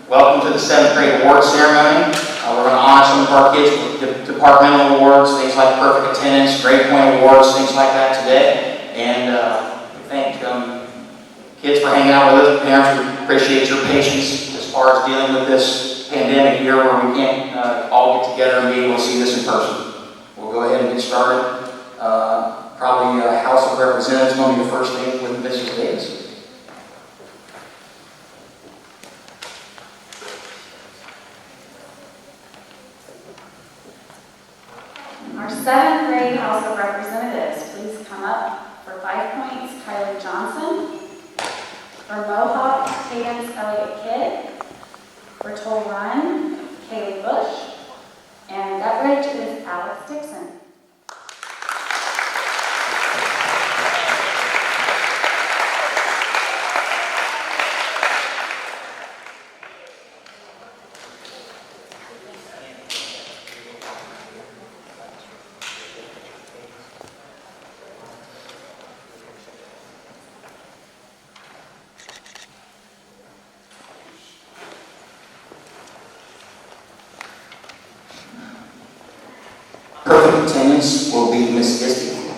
Welcome to the 7th grade award ceremony. We're going to honor some of our kids with departmental awards, things like perfect attendance, grade point awards, things like that today. And we thank kids for hanging out with us. Parents, we appreciate your patience as far as dealing with this pandemic here where we can't all get together and be able to see this in person. We'll go ahead and get started. Probably House of Representatives will be the first thing with Mrs. Davis. Our 7th grade House of Representatives, please come up. For 5 points, Kylie Johnson. For Mohawk, Cadence Elliott Kidd. For Toll Run, Kaylee Bush. And Lethbridge is Alex Dixon. Perfect attendance will be Miss Disney.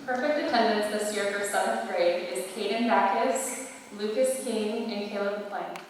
Perfect attendance this year for 7th grade is Caden Backus, Lucas King, and Caleb McClain.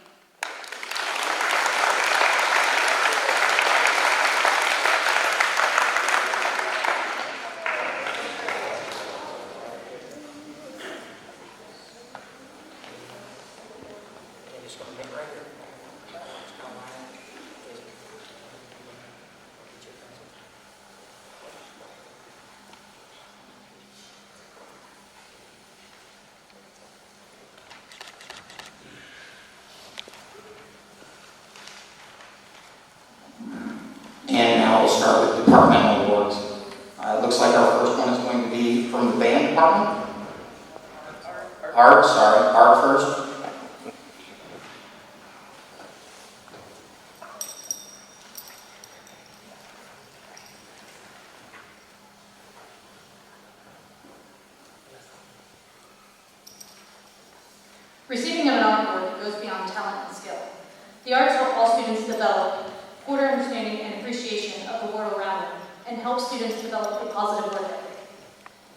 And now we'll start with departmental awards. It looks like our first one is going to be from the band department. Art first. Receiving of an art award goes beyond talent and skill. The arts help all students develop broader understanding and appreciation of the world around them, and help students develop a positive work ethic.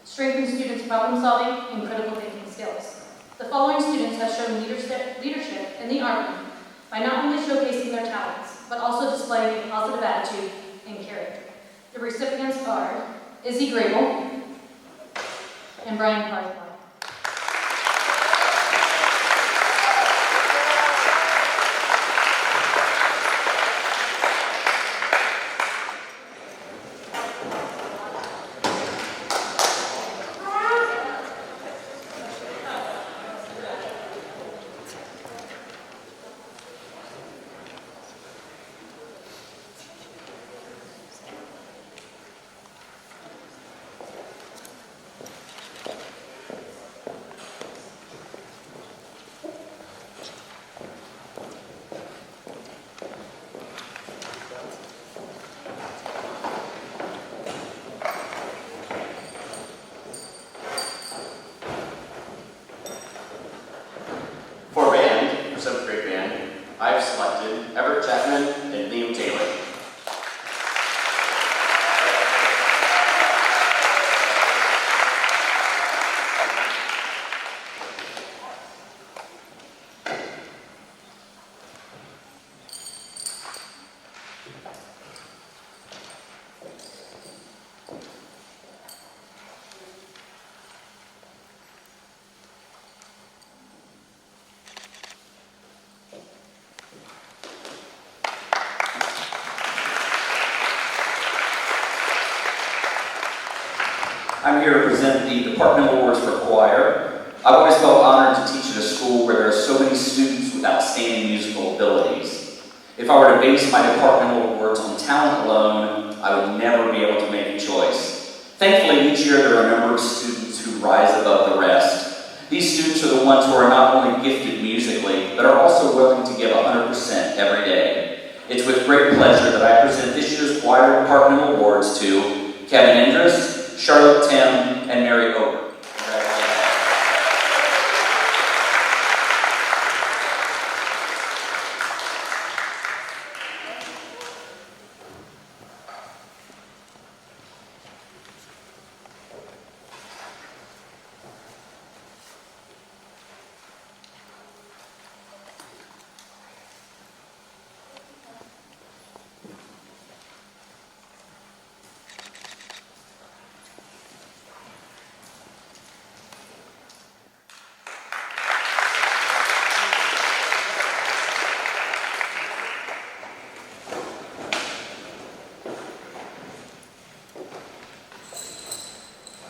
Strengthen students' problem solving and critical thinking skills. The following students have shown leadership in the art room by not only showcasing their talents, but also displaying a positive attitude and character. The recipients are Izzy Grable and Brian Parthwell. I've selected Everett Chapman and Liam Taylor. I'm here to present the Departmental Awards for Choir. I've always felt honored to teach at a school where there are so many students with outstanding musical abilities. If I were to base my departmental awards on talent alone, I would never be able to make a choice. Thankfully, each year there are a number of students who rise above the rest. These students are the ones who are not only gifted musically, but are also willing to give 100% every day. It's with great pleasure that I present this year's Choir Departmental Awards to Kevin Endress, Charlotte Tim, and Mary Ober. Congratulations.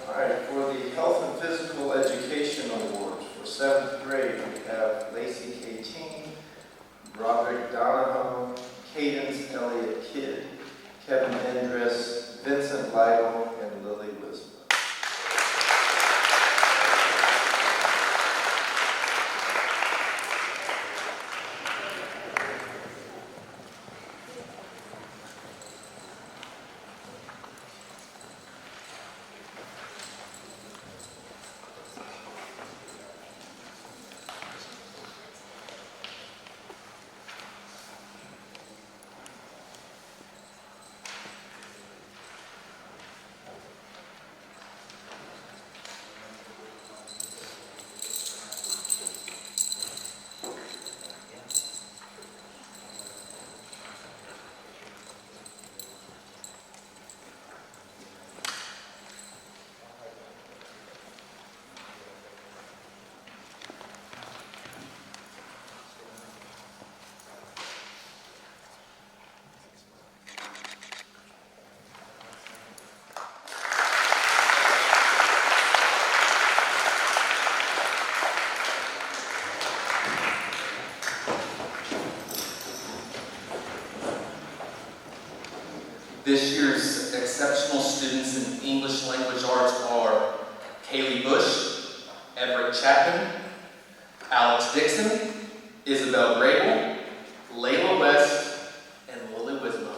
All right, for the Health and Physical Education Awards for 7th grade, we have Lacey K. Teen, Roderick Donahoe, Cadence Elliott Kidd, Kevin Endress, Vincent Lytle, and Lily Wisman. This year's exceptional students in English language arts are Kaylee Bush, Everett Chapman, Alex Dixon, Isabel Grable, Layla West, and Lily Wismo.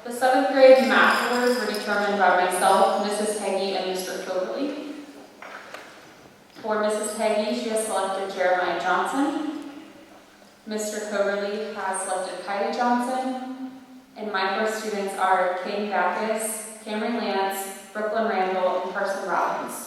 The 7th grade math awards were determined by myself, Mrs. Heggie, and Mr. Coverly. For Mrs. Heggie, she has selected Jeremiah Johnson. Mr. Coverly has selected Kylie Johnson. And my first students are Caden Backus, Cameron Lance, Brooklyn Randall, and Carson Robbins.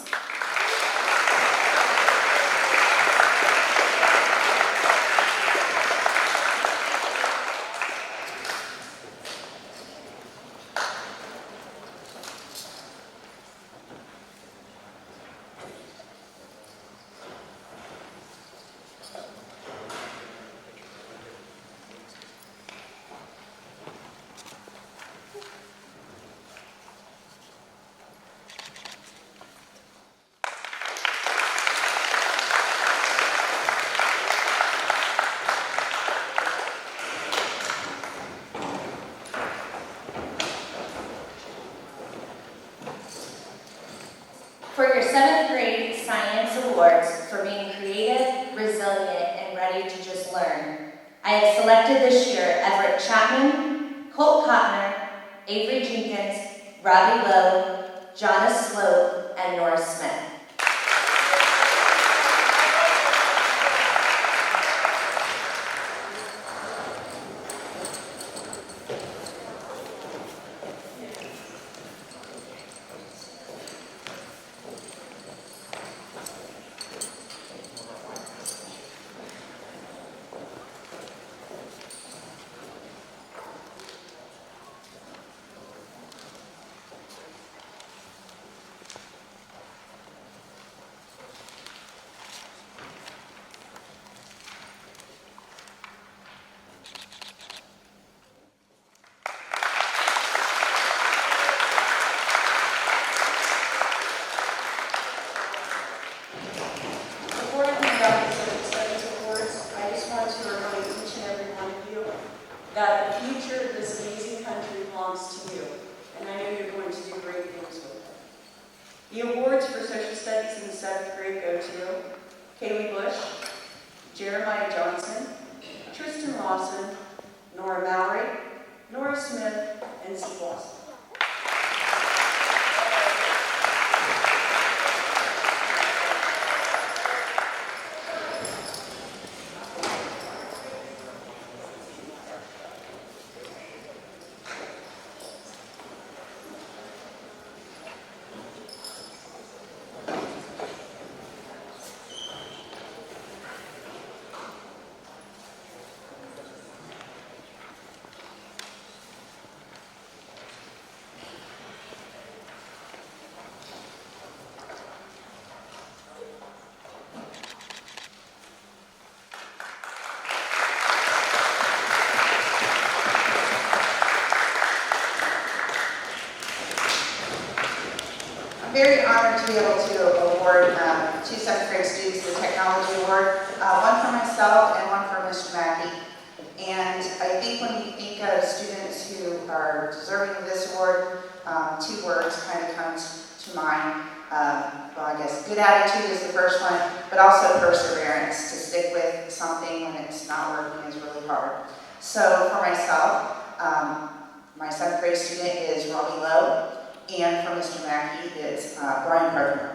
For your 7th grade Science Awards for being creative, resilient, and ready to just learn, I have selected this year Everett Chapman, Colt Cotner, Avery Jenkins, Robbie Lowe, Jonas Slope, and Norris Smith. The awards for social studies in the 7th grade go to Kaylee Bush, Jeremiah Johnson, Tristan Lawson, Nora Mallory, Nora Smith, and Zeke Lawson. I'm very honored to be able to award two 7th grade students the Technology Award, one for myself and one for Mr. Mackey. And I think when you think of students who are deserving of this award, two words kind of comes to mind. Well, I guess good attitude is the first one, but also perseverance. To stick with something when it's not working is really hard. So for myself, my 7th grade student is Robbie Lowe. And for Mr. Mackey, it's Brian Perkiner.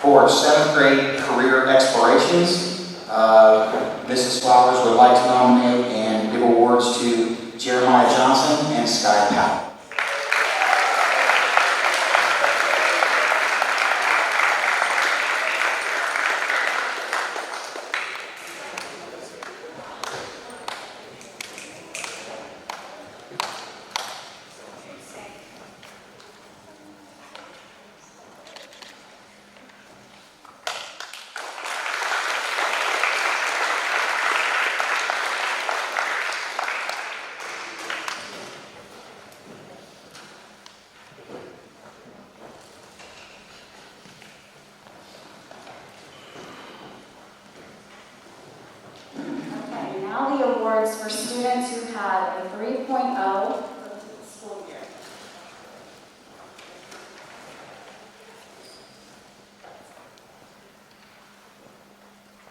For 7th grade career explorations, Mrs. Flowers would like to nominate and give awards to Jeremiah Johnson and Sky Powell. Now the awards for students who had a 3.0 for the school year.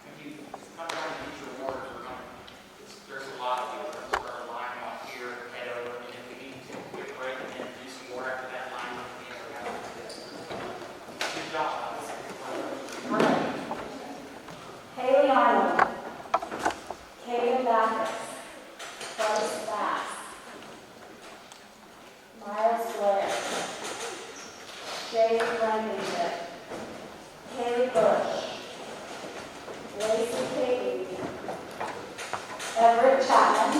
If you come down to each award, there's a lot of you. We're going to line up here, head over, and if we need to take a quick break and then do some more after that line up, we have to do this. Good job. Haley Arnold, Kaden Backus, Forrest Bass, Miles Blair, Jay Blankenship, Haley Bush, Lacey Cagley, Everett Chapman,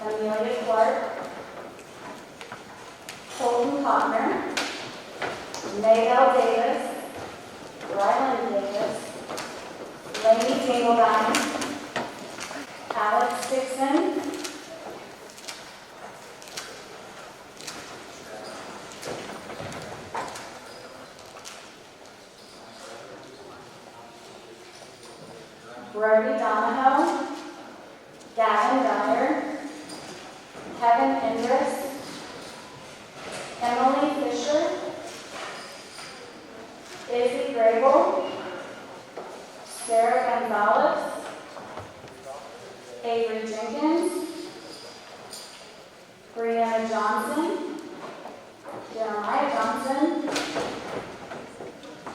Amelia Clark, Colton Cotner, Maydell Davis, Ryland Davis, Lainey Dingledine, Alex Dixon, Brody Donahoe, Gavin Dyer, Kevin Indris, Emily Fisher, Izzy Grable, Sarah Gonzalez, Avery Jenkins, Brianna Johnson, Jeremiah Johnson,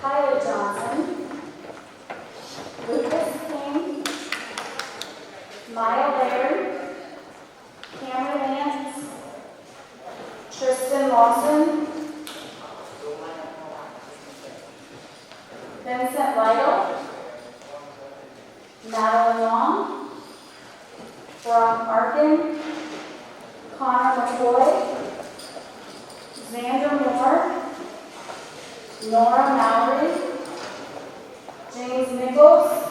Tyler Johnson, Lucas King, Maya Laird, Cameron Nance, Tristan Lawson, Vincent Lytle, Madeline Long, Brock Arkin, Connor McCoy, Xander Moore, Nora Mallory, James Nichols,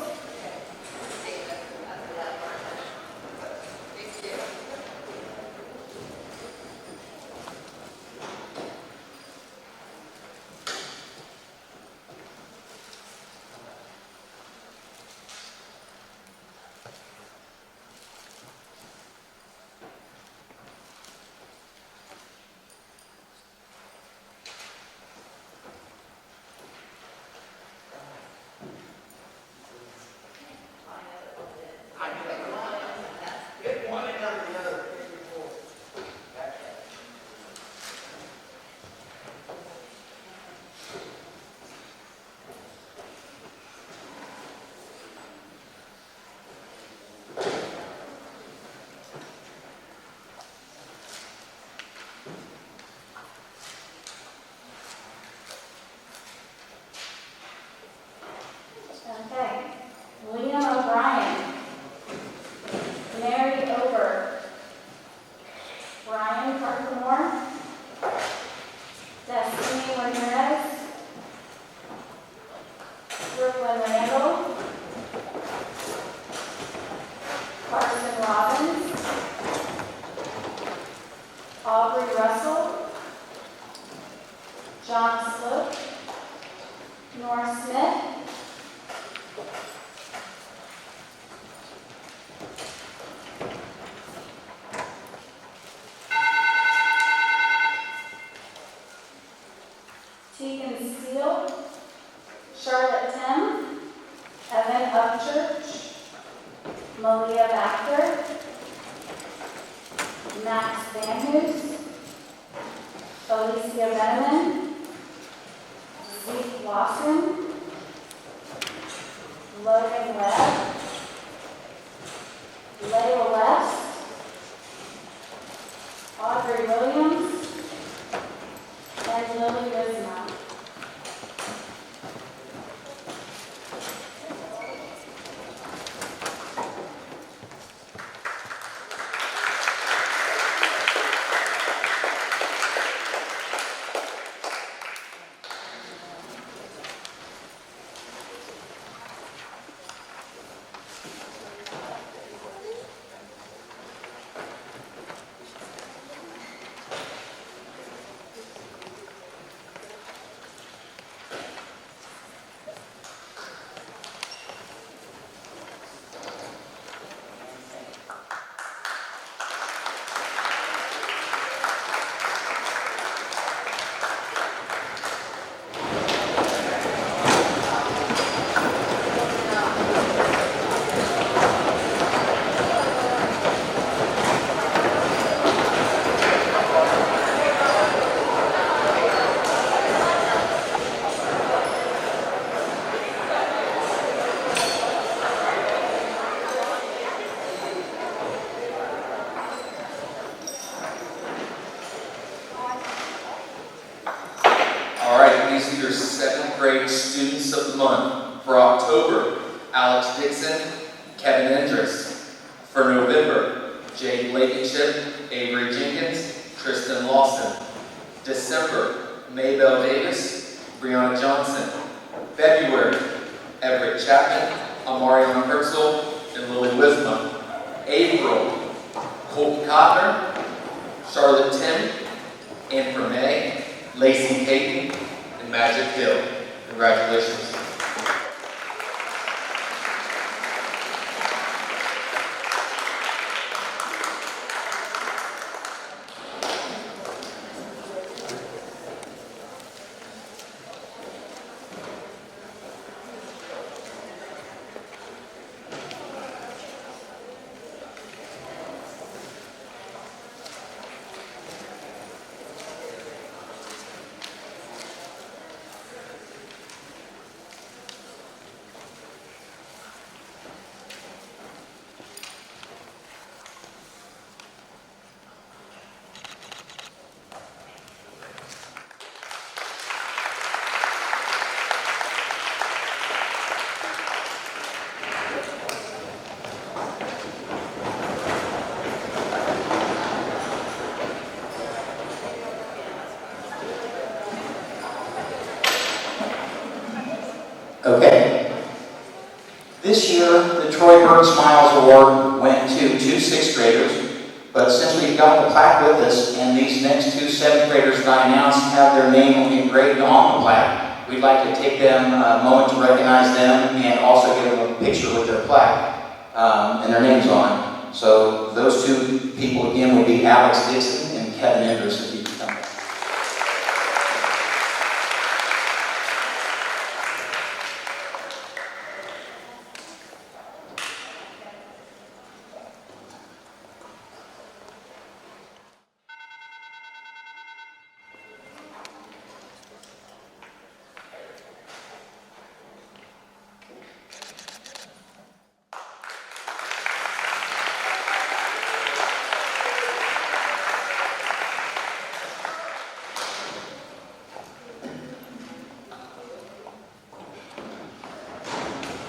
okay, Liam O'Brien, Mary Ober, Brian Parker-Moore, Destiny Ramirez, Brooklyn Randall, Carson Robbins, Aubrey Russell, John Slook, Nora Smith, Tegan Steele, Charlotte Tim, Evan Upchurch, Malia Baxter, Max Van Hoos, Alicia Veneman, Zeke Lawson, Logan Webb, Layla West, Audrey Williams, and Lily Wisma. All right, these are your 7th grade students of the month. For October, Alex Dixon, Kevin Endress. For November, Jade Blankenship, Avery Jenkins, Tristan Lawson. December, Maybelle Davis, Brianna Johnson. February, Everett Chapman, Amarion Herzl, and Lily Wisma. April, Colton Cotner, Charlotte Tim, and for May, Lacey Caton, and Magic Hill. Congratulations. Okay. This year, the Troy Bird Smiles Award went to 2 6th graders, but since we've got the plaque with us, and these next 2 7th graders that I announced have their name engraved on the plaque, we'd like to take them a moment to recognize them and also give them a picture with their plaque and their names on it. So those 2 people again would be Alex Dixon and Kevin Enders, if you could come back.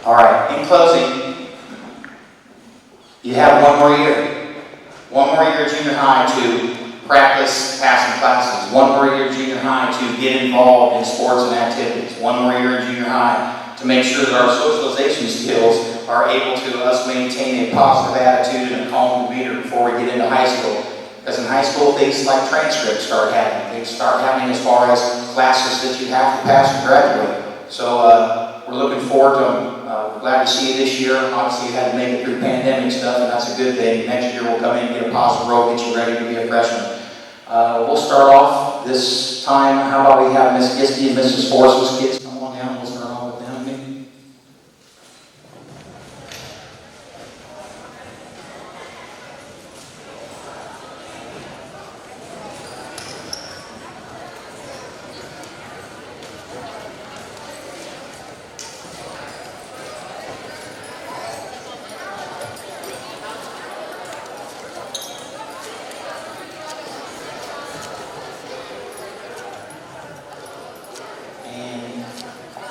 All right, in closing, you have one more year. One more year at junior high to practice passing classes. One more year at junior high to get involved in sports and activities. One more year at junior high to make sure that our socialization skills are able to us maintain a positive attitude and a calm demeanor before we get into high school. Because in high school, things like transcripts start happening. They start happening as far as classes that you have to pass to graduate. So we're looking forward to we're glad to see you this year. Obviously, you had to make it through pandemic stuff, and that's a good thing. Next year, we'll come in and get a positive role, get you ready to be a freshman. We'll start off this time. How about we have Miss Giske and Mrs. Force's kids come on down. We'll start off with them.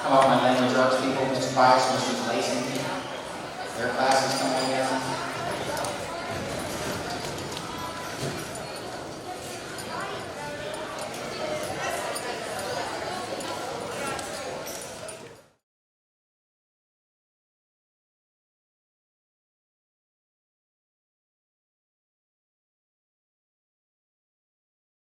Come on, my language arts people, Mr. Price, Mr. Lacey. Their classes come